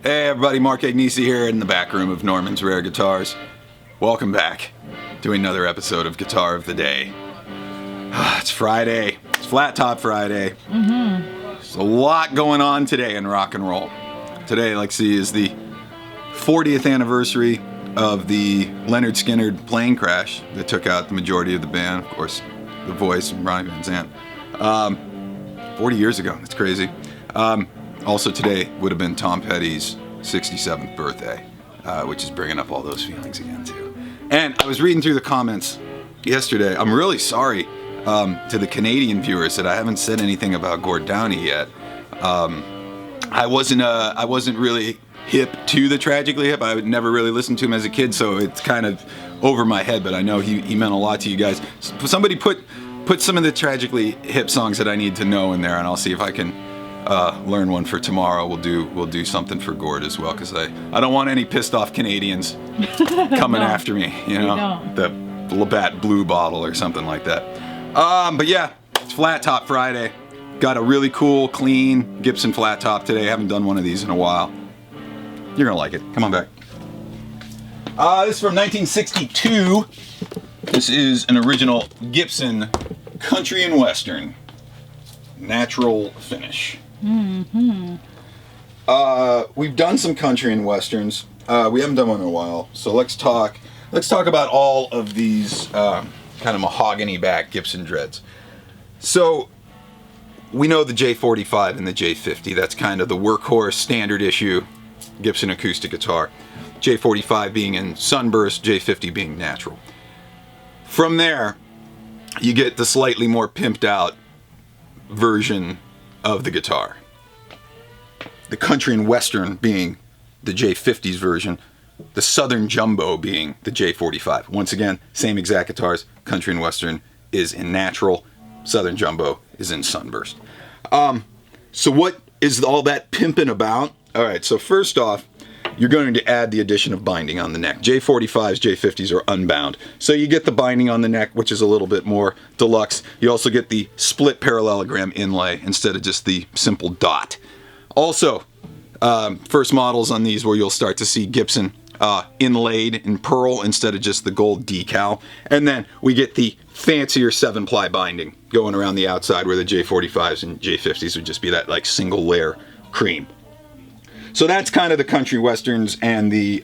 Hey everybody, Mark Agnesi here in the back room of Norman's Rare Guitars. Welcome back to another episode of Guitar of the Day. It's Friday. It's Flat Top Friday. There's a lot going on today in rock and roll. Today, like see, is the 40th anniversary of the Leonard Skinner plane crash that took out the majority of the band. Of course, the voice and Ronnie Van Zant. 40 years ago. That's crazy. Also today would have been Tom Petty's 67th birthday, which is bringing up all those feelings again too. And I was reading through the comments yesterday. I'm really sorry to the Canadian viewers that I haven't said anything about Gord Downie yet. I wasn't really hip to the Tragically Hip. I would never really listened to him as a kid, so it's kind of over my head. But I know he meant a lot to you guys. Somebody put some of the Tragically Hip songs that I need to know in there, and I'll see if I can learn one for tomorrow. We'll do something for Gord as well, because I don't want any pissed off Canadians coming after me, you know, the Labatt Blue Bottle or something like that. But yeah, it's Flat Top Friday. Got a really cool, clean Gibson flat top today. I haven't done one of these in a while. You're gonna like it. Come on back. This is from 1962. This is an original Gibson Country and Western. Natural finish. We've done some country and westerns. We haven't done one in a while, so let's talk about all of these kind of mahogany back Gibson dreads. So we know the J45 and the J50. That's kind of the workhorse standard issue Gibson acoustic guitar. J45 being in sunburst, J50 being natural. From there, you get the slightly more pimped out version of the guitar. The country and western being the J50's version, the southern jumbo being the J45. Once again, same exact guitars. Country and western is in natural, southern jumbo is in sunburst. So what is all that pimping about? All right, so first off, you're going to add the addition of binding on the neck. J45s, J50s are unbound. So you get the binding on the neck, which is a little bit more deluxe. You also get the split parallelogram inlay instead of just the simple dot. Also, first models on these where you'll start to see Gibson inlaid in pearl instead of just the gold decal. And then we get the fancier 7-ply binding going around the outside where the J45s and J50s would just be that like single layer cream. So that's kind of the country westerns and the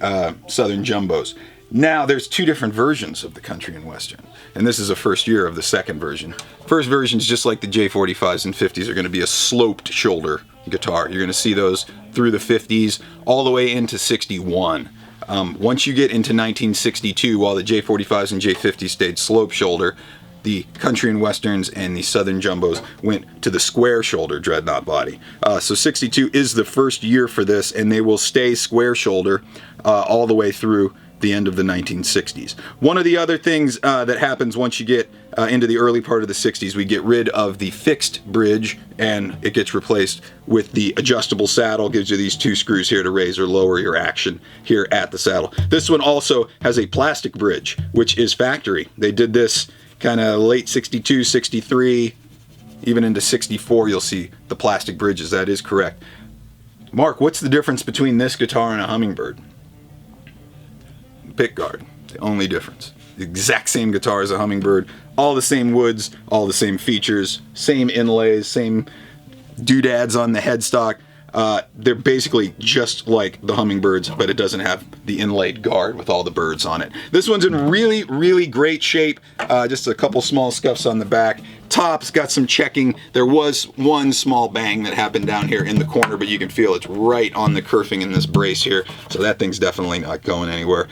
southern jumbos. Now there's two different versions of the country and western, and this is a first year of the second version. First version is just like the J45s and 50s are going to be a sloped shoulder guitar. You're going to see those through the 50s all the way into 61. Once you get into 1962, while the J45s and J50s stayed slope shoulder, the country and westerns and the southern jumbos went to the square shoulder dreadnought body. So 62 is the first year for this, and they will stay square shoulder all the way through the end of the 1960s. One of the other things that happens once you get into the early part of the 60s, we get rid of the fixed bridge and it gets replaced with the adjustable saddle. Gives you these two screws here to raise or lower your action here at the saddle. This one also has a plastic bridge, which is factory. They did this kind of late 62, 63, even into 64, you'll see the plastic bridges. That is correct. Mark, what's the difference between this guitar and a Hummingbird? Pick guard, the only difference. The exact same guitar as a Hummingbird, all the same woods, all the same features, same inlays, same doodads on the headstock. They're basically just like the Hummingbirds, but it doesn't have the inlaid guard with all the birds on it. This one's in really, really great shape. Just a couple small scuffs on the back. Top's got some checking. There was one small bang that happened down here in the corner, but you can feel it's right on the kerfing in this brace here. So that thing's definitely not going anywhere.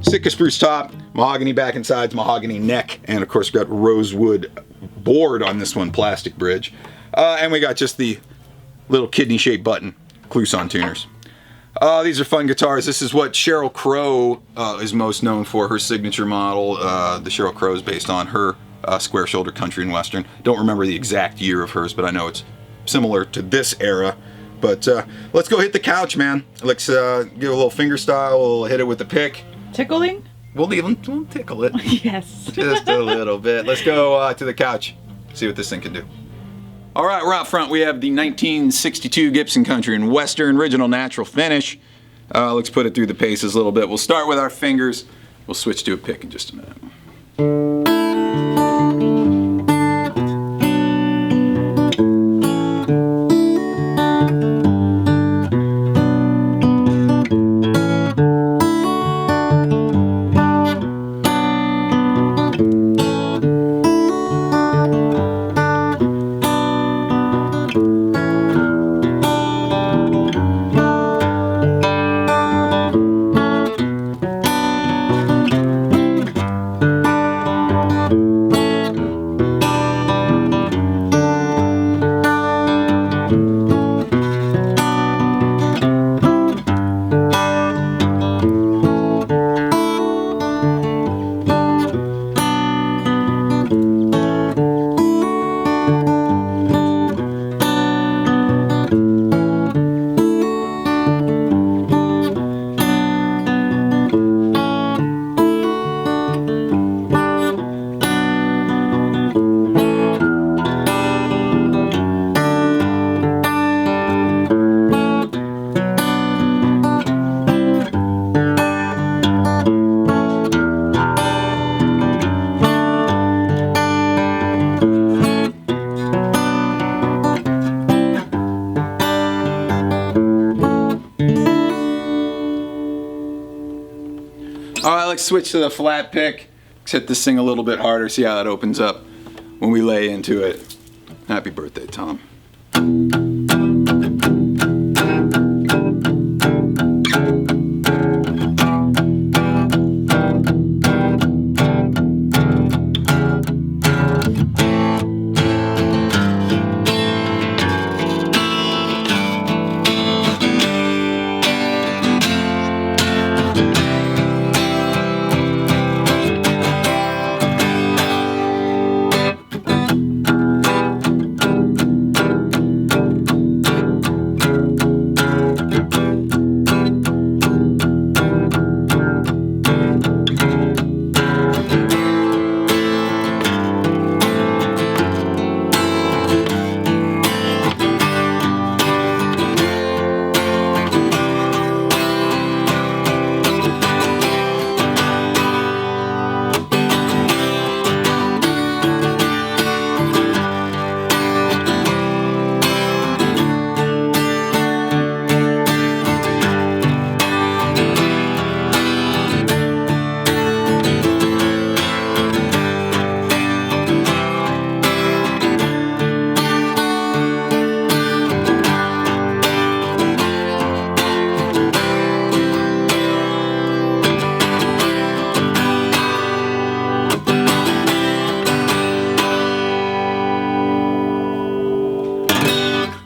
Sitka spruce top, mahogany back and sides, mahogany neck, and of course we got rosewood board on this one, plastic bridge. And we got just the little kidney-shaped button, Clouson tuners. These are fun guitars. This is what Sheryl Crow is most known for, her signature model. The Sheryl Crow is based on her square shoulder country and western. Don't remember the exact year of hers, but I know it's similar to this era. But let's go hit the couch, man. Let's give it a little finger style. We'll hit it with the pick. Tickling? We'll tickle it. Yes. Just a little bit. Let's go to the couch. See what this thing can do. All right, we're out front. We have the 1962 Gibson Country and Western original natural finish. Let's put it through the paces a little bit. We'll start with our fingers. We'll switch to a pick in just a minute. All right, let's switch to the flat pick. Let's hit this thing a little bit harder, see how that opens up when we lay into it. Happy birthday, Tom.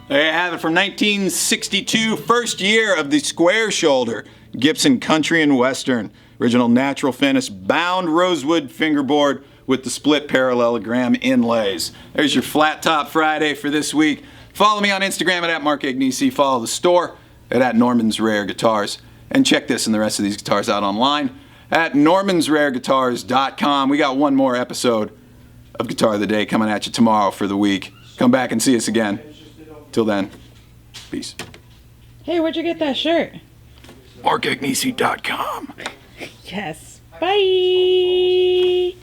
There you have it from 1962, first year of the square shoulder Gibson Country and Western. Original natural finish, bound rosewood fingerboard with the split parallelogram inlays. There's your Flat Top Friday for this week. Follow me on Instagram at Mark Agnesi. Follow the store at Norman's Rare Guitars. And check this and the rest of these guitars out online at normansrareguitars.com. We got one more episode of Guitar of the Day coming at you tomorrow for the week. Come back and see us again. Till then, peace. Hey, where'd you get that shirt? markagnesi.com. Yes. Bye.